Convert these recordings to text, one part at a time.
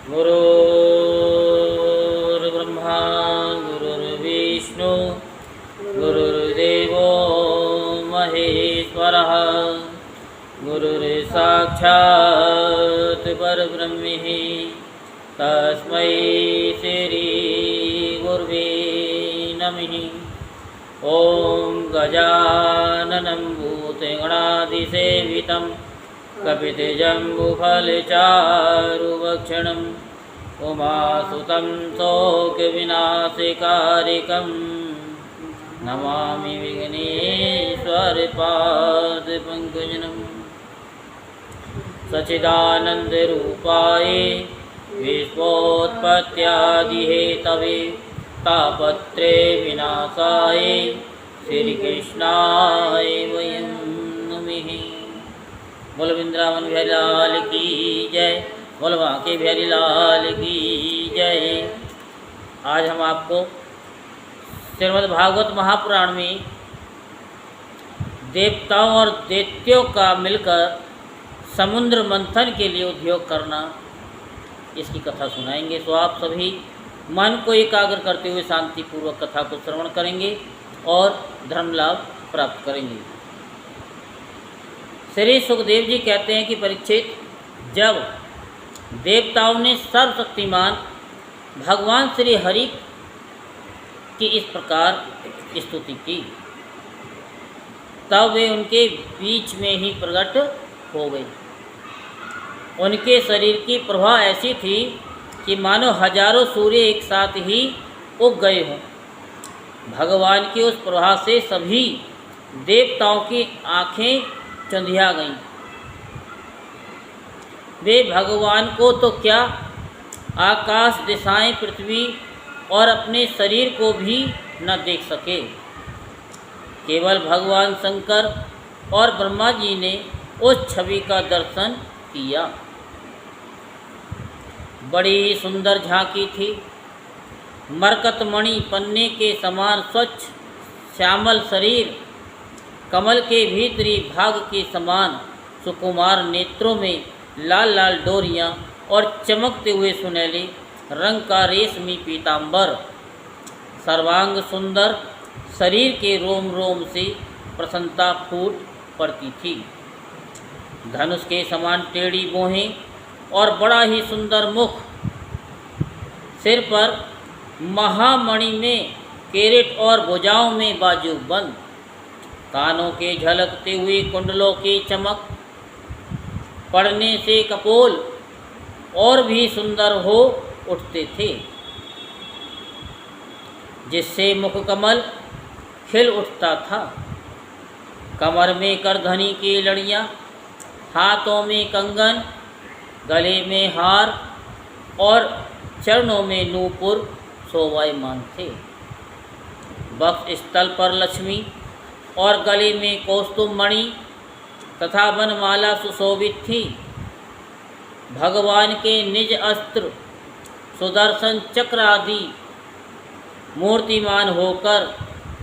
गुरुर्ब्रह्मा गुरुर्विष्णु गुरुर्देवो महेश्वरः गुरुर्साक्षात् परब्रह्म तस्मै श्री गुरुवे नमः। ॐ गजाननं भूतगणाधिसेवितं कपितजम्बुफलचारुभक्षणम् उमासुतं शोकविनाशकारिकं नमामि विघ्नेश्वरपादपङ्कजं। सच्चिदानन्दरूपाय विश्वोत्पत्त्यादिहेतवे तापत्रे विनाशाय श्रीकृष्णाय वयं नमः। बोल वृंदावन बिहारी लाल की जय, बोल बांके बिहारी लाल की जय। आज हम आपको श्रीमद् भागवत महापुराण में देवताओं और दैत्यों का मिलकर समुद्र मंथन के लिए उद्योग करना, इसकी कथा सुनाएंगे। तो आप सभी मन को एकाग्र करते हुए शांतिपूर्वक कथा को श्रवण करेंगे और धर्म लाभ प्राप्त करेंगे। श्री सुखदेव जी कहते हैं कि परीक्षित, जब देवताओं ने सर्वशक्तिमान भगवान श्री हरि की इस प्रकार स्तुति की, तब वे उनके बीच में ही प्रकट हो गए। उनके शरीर की प्रभा ऐसी थी कि मानो हजारों सूर्य एक साथ ही उग गए हों। भगवान की उस प्रभा से सभी देवताओं की आँखें चंधिया गईं। वे भगवान को तो क्या, आकाश, दिशाएं, पृथ्वी और अपने शरीर को भी न देख सके। केवल भगवान शंकर और ब्रह्मा जी ने उस छवि का दर्शन किया। बड़ी ही सुंदर झांकी थी। मरकतमणि पन्ने के समान स्वच्छ श्यामल शरीर, कमल के भीतरी भाग के समान सुकुमार नेत्रों में लाल लाल डोरियां और चमकते हुए सुनहले रंग का रेशमी पीतांबर, सर्वांग सुंदर शरीर के रोम रोम से प्रसन्नता फूट पड़ती थी। धनुष के समान टेढ़ी भौहें और बड़ा ही सुंदर मुख, सिर पर महामणि में केरेट और भुजाओं में बाजूबंद, कानों के झलकते हुए कुंडलों की चमक पड़ने से कपोल और भी सुंदर हो उठते थे, जिससे मुख कमल खिल उठता था। कमर में करधनी की लड़ियाँ, हाथों में कंगन, गले में हार और चरणों में नूपुर शोभायमान थे। वक्ष स्थल पर लक्ष्मी और गले में कौस्तुभ मणि तथा वनमाला सुशोभित थी। भगवान के निज अस्त्र सुदर्शन चक्र आदि मूर्तिमान होकर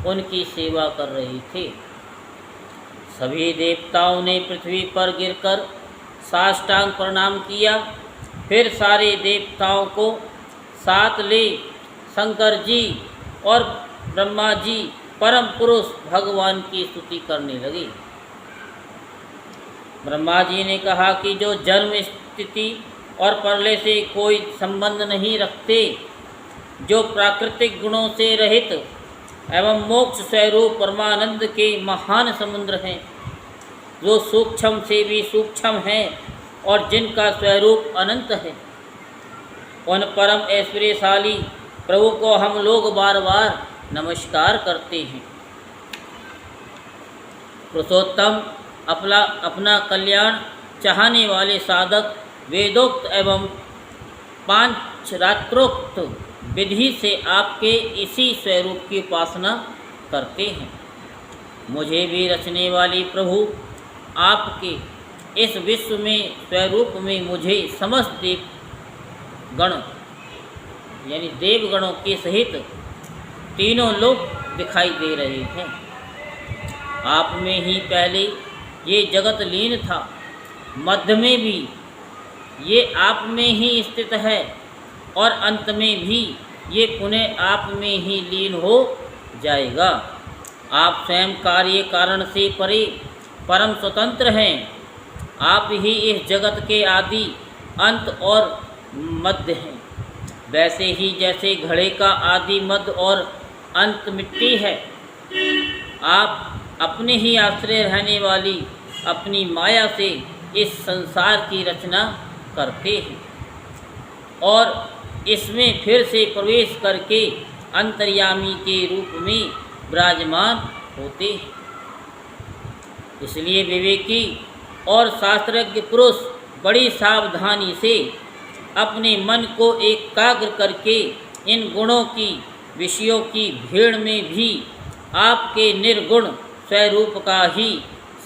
उनकी सेवा कर रहे थे। सभी देवताओं ने पृथ्वी पर गिरकर साष्टांग प्रणाम किया। फिर सारे देवताओं को साथ ले शंकर जी और ब्रह्मा जी परम पुरुष भगवान की स्तुति करने लगे। ब्रह्मा जी ने कहा कि जो जन्म, स्थिति और प्रलय से कोई संबंध नहीं रखते, जो प्राकृतिक गुणों से रहित एवं मोक्ष स्वरूप परमानंद के महान समुद्र हैं, जो सूक्ष्म से भी सूक्ष्म हैं और जिनका स्वरूप अनंत है, उन परम ऐश्वर्यशाली प्रभु को हम लोग बार बार नमस्कार करते हैं। पुरुषोत्तम अपना कल्याण चाहने वाले साधक वेदोक्त एवं पांचरात्रोक्त विधि से आपके इसी स्वरूप की उपासना करते हैं। मुझे भी रचने वाली प्रभु आपके इस विश्व में स्वरूप में मुझे समस्त देवगण यानी देवगणों के सहित तीनों लोग दिखाई दे रहे हैं। आप में ही पहले ये जगत लीन था, मध्य में भी ये आप में ही स्थित है और अंत में भी ये पुनः आप में ही लीन हो जाएगा। आप स्वयं कार्य कारण से परे परम स्वतंत्र हैं। आप ही इस जगत के आदि अंत और मध्य हैं। वैसे ही जैसे घड़े का आदि मध्य और अंत मिट्टी है, आप अपने ही आश्रय रहने वाली अपनी माया से इस संसार की रचना करते हैं और इसमें फिर से प्रवेश करके अंतर्यामी के रूप में विराजमान होते हैं। इसलिए विवेकी और शास्त्रज्ञ पुरुष बड़ी सावधानी से अपने मन को एकाग्र करके इन गुणों की विषयों की भीड़ में भी आपके निर्गुण स्वरूप का ही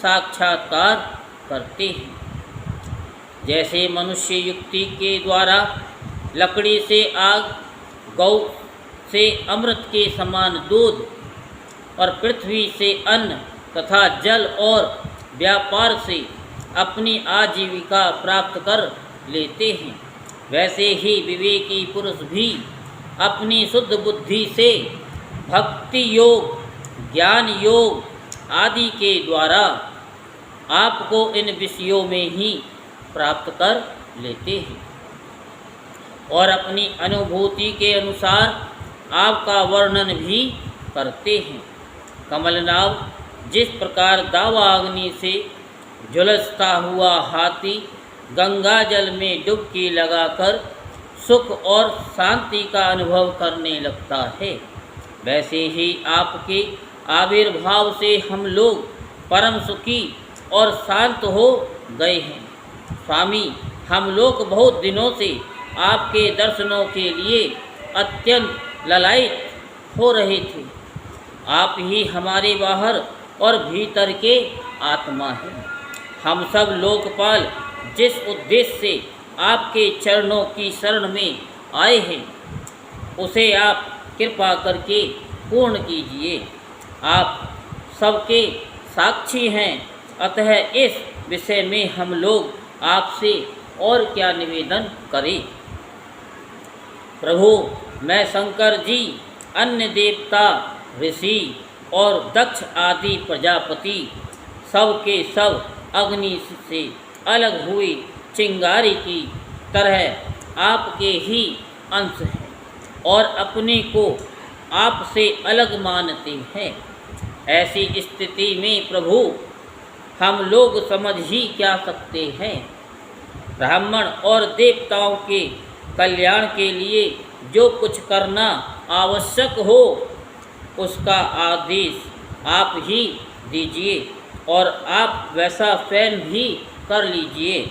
साक्षात्कार करते हैं। जैसे मनुष्य युक्ति के द्वारा लकड़ी से आग, गौ से अमृत के समान दूध और पृथ्वी से अन्न तथा जल और व्यापार से अपनी आजीविका प्राप्त कर लेते हैं, वैसे ही विवेकी पुरुष भी अपनी शुद्ध बुद्धि से भक्ति योग, ज्ञान योग आदि के द्वारा आपको इन विषयों में ही प्राप्त कर लेते हैं और अपनी अनुभूति के अनुसार आपका वर्णन भी करते हैं। कमलनाभ जिस प्रकार दावा अग्नि से झुलसता हुआ हाथी गंगा जल में डुबकी लगाकर सुख और शांति का अनुभव करने लगता है, वैसे ही आपके आविर्भाव से हम लोग परम सुखी और शांत हो गए हैं। स्वामी, हम लोग बहुत दिनों से आपके दर्शनों के लिए अत्यंत ललायित हो रहे थे। आप ही हमारे बाहर और भीतर के आत्मा हैं। हम सब लोकपाल जिस उद्देश्य से आपके चरणों की शरण में आए हैं, उसे आप कृपा करके पूर्ण कीजिए। आप सबके साक्षी हैं, अतः इस विषय में हम लोग आपसे और क्या निवेदन करें। प्रभु, मैं शंकर जी, अन्य देवता, ऋषि और दक्ष आदि प्रजापति सब के सब अग्नि से अलग हुई चिंगारी की तरह आपके ही अंश हैं और अपने को आपसे अलग मानते हैं। ऐसी स्थिति में प्रभु, हम लोग समझ ही क्या सकते हैं। ब्राह्मण और देवताओं के कल्याण के लिए जो कुछ करना आवश्यक हो, उसका आदेश आप ही दीजिए और आप वैसा स्वयं भी कर लीजिए।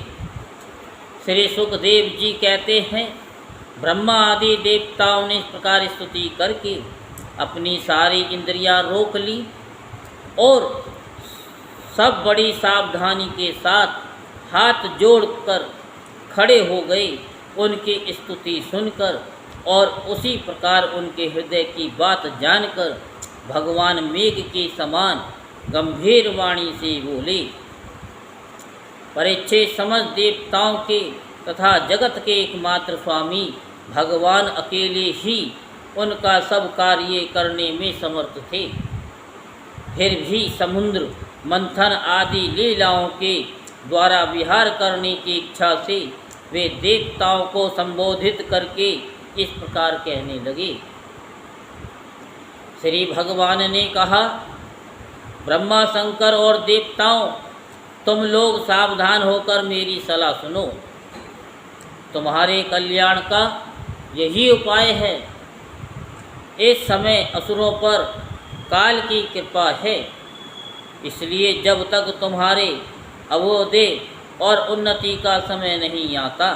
श्री सुखदेव जी कहते हैं, ब्रह्मा आदि देवताओं ने इस प्रकार स्तुति करके अपनी सारी इंद्रियां रोक ली और सब बड़ी सावधानी के साथ हाथ जोड़कर खड़े हो गए उनकी स्तुति सुनकर, और उसी प्रकार उनके हृदय की बात जानकर भगवान मेघ के समान गंभीर वाणी से बोले, परीक्षित समस्त देवताओं के तथा जगत के एकमात्र स्वामी भगवान अकेले ही उनका सब कार्य करने में समर्थ थे। फिर भी समुद्र मंथन आदि लीलाओं के द्वारा विहार करने की इच्छा से वे देवताओं को संबोधित करके इस प्रकार कहने लगे। श्री भगवान ने कहा, ब्रह्मा, शंकर और देवताओं, तुम लोग सावधान होकर मेरी सलाह सुनो। तुम्हारे कल्याण का यही उपाय है। इस समय असुरों पर काल की कृपा है, इसलिए जब तक तुम्हारे अवोदय और उन्नति का समय नहीं आता,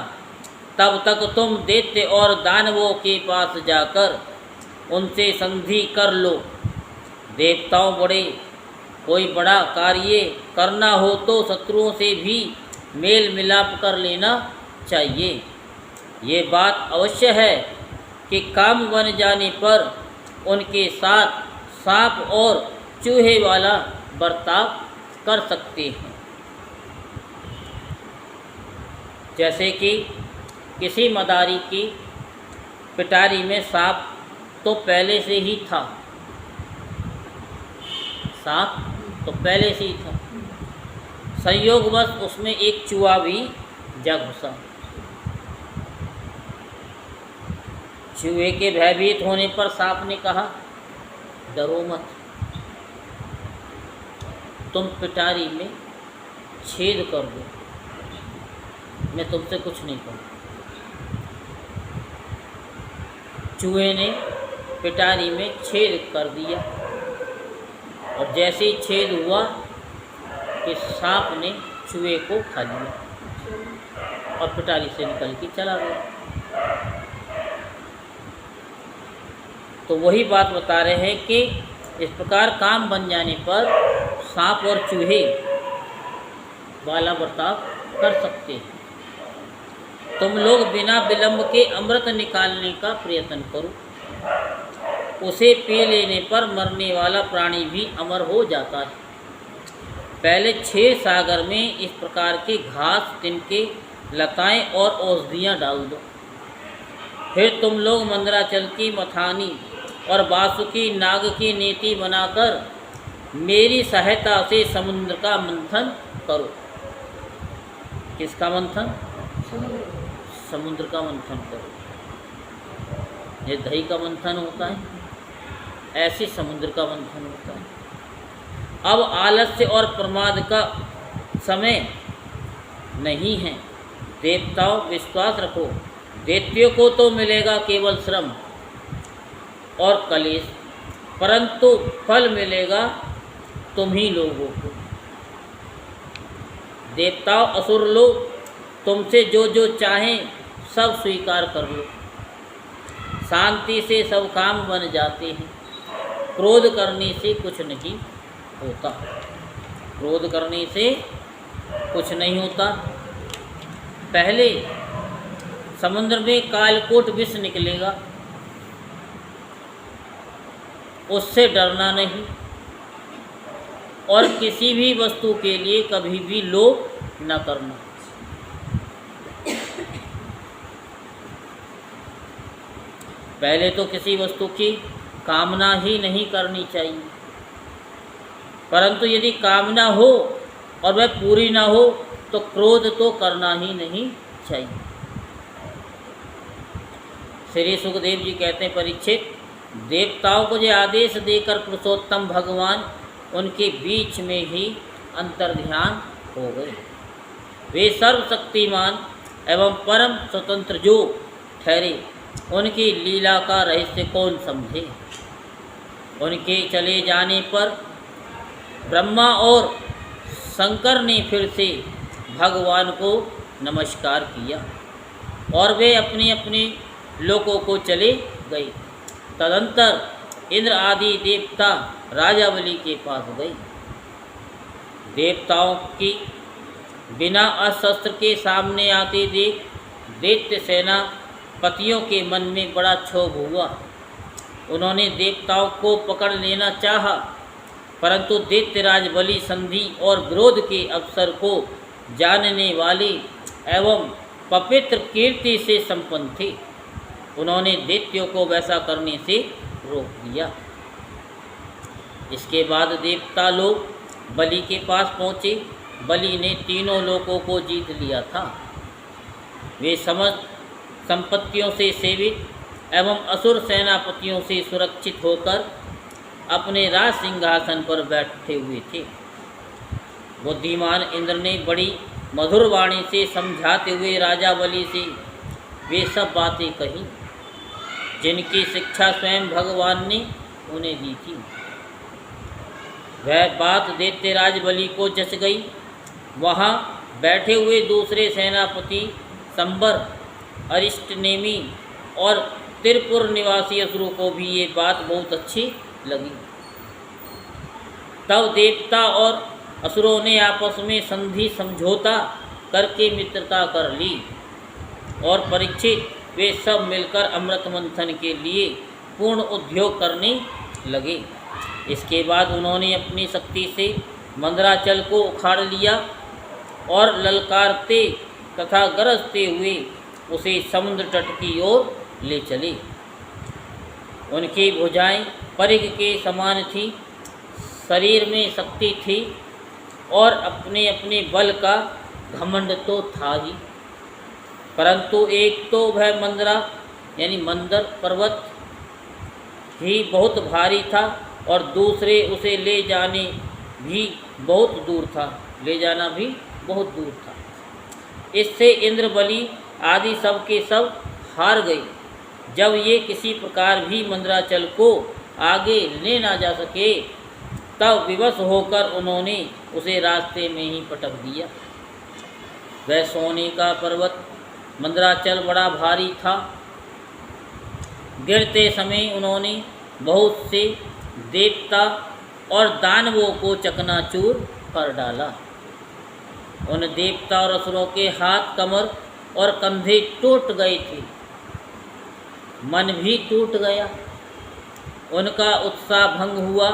तब तक तुम दैत्य और दानवों के पास जाकर उनसे संधि कर लो। देवताओं, कोई बड़ा कार्य करना हो तो शत्रुओं से भी मेल मिलाप कर लेना चाहिए। ये बात अवश्य है कि काम बन जाने पर उनके साथ सांप और चूहे वाला बर्ताव कर सकते हैं। जैसे कि किसी मदारी की पिटारी में सांप तो पहले से ही था, सांप तो पहले से ही था, संयोगवश उसमें एक चूहा भी जा घुसा। चूहे के भयभीत होने पर सांप ने कहा, डरो मत, तुम पिटारी में छेद कर दो, मैं तुमसे कुछ नहीं करूँ। चूहे ने पिटारी में छेद कर दिया और जैसे ही छेद हुआ कि सांप ने चूहे को खा लिया और पिटारी से निकल के चला गया। तो वही बात बता रहे हैं कि इस प्रकार काम बन जाने पर सांप और चूहे वाला बर्ताव कर सकते हैं। तुम लोग बिना विलंब के अमृत निकालने का प्रयत्न करो, उसे पी लेने पर मरने वाला प्राणी भी अमर हो जाता है। पहले 6 सागर में इस प्रकार के घास, तिनके, लताएं और औषधियाँ डाल दो। फिर तुम लोग मंदराचल की मथानी और बासुकी नाग की नीति बनाकर मेरी सहायता से समुद्र का मंथन करो। किसका मंथन? समुद्र का मंथन करो। ये दही का मंथन होता है, ऐसे समुद्र का मंथन होता है। अब आलस्य और प्रमाद का समय नहीं है। देवताओं, विश्वास रखो, दैत्यों को तो मिलेगा केवल श्रम और कलेश, परंतु फल मिलेगा तुम ही लोगों को। देवताओं, असुर लोग तुमसे जो जो चाहें सब स्वीकार कर लो। शांति से सब काम बन जाते हैं। क्रोध करने से कुछ नहीं होता, क्रोध करने से कुछ नहीं होता। पहले समुद्र में कालकोट विष निकलेगा, उससे डरना नहीं और किसी भी वस्तु के लिए कभी भी लोभ न करना। पहले तो किसी वस्तु की कामना ही नहीं करनी चाहिए, परंतु यदि कामना हो और वह पूरी ना हो तो क्रोध तो करना ही नहीं चाहिए। श्री सुखदेव जी कहते हैं, परीक्षित, देवताओं को जो आदेश देकर पुरुषोत्तम भगवान उनके बीच में ही अंतर्ध्यान हो गए। वे सर्वशक्तिमान एवं परम स्वतंत्र जो ठहरे, उनकी लीला का रहस्य कौन समझे। उनके चले जाने पर ब्रह्मा और शंकर ने फिर से भगवान को नमस्कार किया और वे अपने अपने लोकों को चले गए। तदंतर इंद्र आदि देवता राजा बलि के पास गए। देवताओं की बिना अस्त्र के सामने आते देख दैत्य सेना पतियों के मन में बड़ा क्षोभ हुआ। उन्होंने देवताओं को पकड़ लेना चाहा, परंतु दैत्यराज बलि संधि और विरोध के अवसर को जानने वाले एवं पवित्र कीर्ति से संपन्न थे। उन्होंने दैत्यों को वैसा करने से रोक दिया। इसके बाद देवता लोग बलि के पास पहुँचे। बलि ने तीनों लोकों को जीत लिया था। वे समस्त संपत्तियों से सेवित एवं असुर सेनापतियों से सुरक्षित होकर अपने राज सिंहासन पर बैठे हुए थे। बुद्धिमान इंद्र ने बड़ी मधुर वाणी से समझाते हुए राजा बलि से वे सब बातें कही जिनकी शिक्षा स्वयं भगवान ने उन्हें दी थी। वह बात दैत्यराज बलि को जच गई। वहाँ बैठे हुए दूसरे सेनापति संबर, अरिष्टनेमी और त्रिपुर निवासी असुरों को भी ये बात बहुत अच्छी लगी। तब देवता और असुरों ने आपस में संधि समझौता करके मित्रता कर ली और परीक्षित वे सब मिलकर अमृत मंथन के लिए पूर्ण उद्योग करने लगे। इसके बाद उन्होंने अपनी शक्ति से मंदराचल को उखाड़ लिया और ललकारते तथा गरजते हुए उसे समुद्र तट की ओर ले चले। उनकी भुजाएं परिघ के समान थी, शरीर में शक्ति थी और अपने अपने बल का घमंड तो था ही, परंतु एक तो वह मंदरा यानी मंदर पर्वत ही बहुत भारी था और दूसरे उसे ले जाने भी बहुत दूर था, ले जाना भी बहुत दूर था। इससे इंद्र बलि आदि सब के सब हार गए। जब ये किसी प्रकार भी मंदराचल को आगे ले ना जा सके, तब विवश होकर उन्होंने उसे रास्ते में ही पटक दिया। वह सोने का पर्वत मंदराचल बड़ा भारी था। गिरते समय उन्होंने बहुत से देवता और दानवों को चकनाचूर कर डाला। उन देवता और असुरों के हाथ, कमर और कंधे टूट गए थे, मन भी टूट गया। उनका उत्साह भंग हुआ।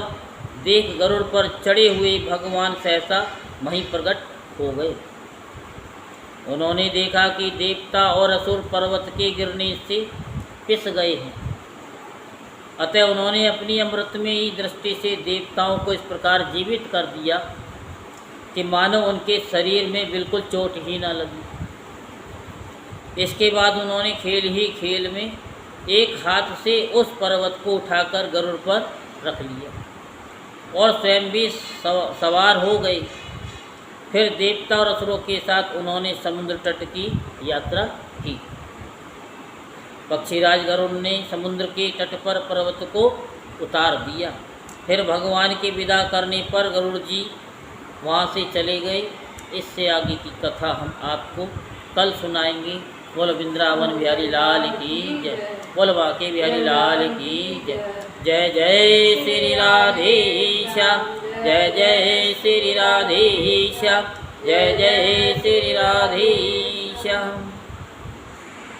देख गरुड़ पर चढ़े हुए भगवान सहसा वहीं प्रकट हो गए। उन्होंने देखा कि देवता और असुर पर्वत के गिरने से पिस गए हैं। अतः उन्होंने अपनी अमृतमयी दृष्टि से देवताओं को इस प्रकार जीवित कर दिया कि मानो उनके शरीर में बिल्कुल चोट ही न लगी। इसके बाद उन्होंने खेल ही खेल में एक हाथ से उस पर्वत को उठाकर गरुड़ पर रख लिया और स्वयं भी सवार हो गए। फिर देवता और असुरों के साथ उन्होंने समुद्र तट की यात्रा की। पक्षीराज गरुड़ ने समुद्र के तट पर पर्वत को उतार दिया। फिर भगवान के विदा करने पर गरुड़ जी वहाँ से चले गए। इससे आगे की कथा हम आपको कल सुनाएंगे। बोल वृंदावन बिहारी लाल की जय, बोल बांके बिहारी लाल की जय। जय जय श्री राधेश्याम, जय जय श्री राधेश्याम, जय जय श्री राधेश्याम।